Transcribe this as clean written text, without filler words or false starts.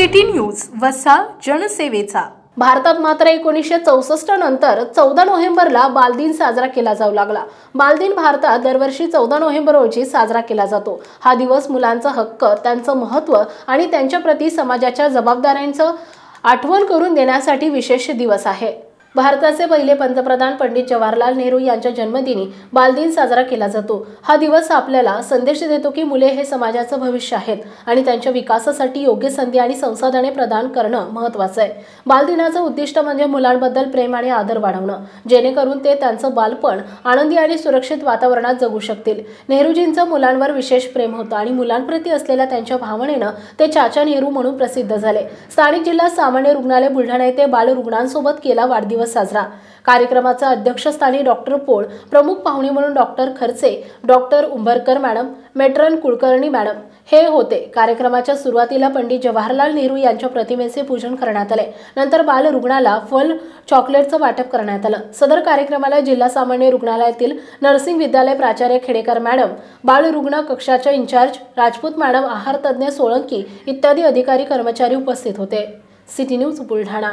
City news वसा जनसेवेचा। भारतात मात्र 1964 नंतर 14 नोव्हेंबरला बालदिन साजरा केला जाऊ लागला। बालदिन भारतात दरवर्षी 14 नोव्हेंबर रोजी साजरा केला जातो। हा दिवस मुलांचा हक्क, त्यांचं महत्त्व आणि त्यांच्या प्रती समाजाच्या जबाबदाऱ्यांचं आठवण करून देण्यासाठी विशेष दिवस आहे। भारताचे पहिले पंतप्रधान पंडित जवाहरलाल नेहरू यांच्या जन्मदिनी बालदिन साजरा केला जातो। हा दिवस आपल्याला संदेश देतो की मुले हे समाजाचं भविष्य आहेत आणि त्यांच्या विकासासाठी योग्य संधी आणि संसाधने प्रदान करणं महत्त्वाचं आहे। बालदिनाचं उद्दिष्ट म्हणजे मुलांबद्दल प्रेम आणि आदर वाढवणं, जेणेकरून ते त्यांचं बालपण आनंदी आणि सुरक्षित वातावरणात जगू शकतील। नेहरूजींचं मुलांवर विशेष प्रेम होतं आणि मुलांप्रती असलेल्या त्यांच्या भावनेनं ते चाचा नेहरू म्हणून प्रसिद्ध झाले। स्थानिक जिल्हा सामान्य रुग्णालय बुलढाणा येथे बाल रुग्णांसोबत केला वाढदिवस साजरा। कार्यक्रमाच्या अध्यक्षस्थानी डॉक्टर पोळ, प्रमुख पाहुणे म्हणून डॉक्टर खर्चे, doctor Umbarkar madam, matron Kulkarni madam हे होते। कार्यक्रमाच्या सुरुवातीला पंडित जवाहरलाल नेहरू यांच्या प्रतिमेचे पूजन करण्यात आले। नंतर बाल रुग्णाला फल चॉकलेटचं वाटप करण्यात आलं। सदर कार्यक्रमाला जिल्हा सामान्य रुग्णालयातील नर्सिंग विद्यालय प्राचार्य खेडेकर मॅडम, बाल रुग्ण कक्षाच्या इंचार्ज राजपूत मॅडम, आहार तज्ञ सोळंकी इत्यादी अधिकारी कर्मचारी उपस्थित होते। City news Buldhana.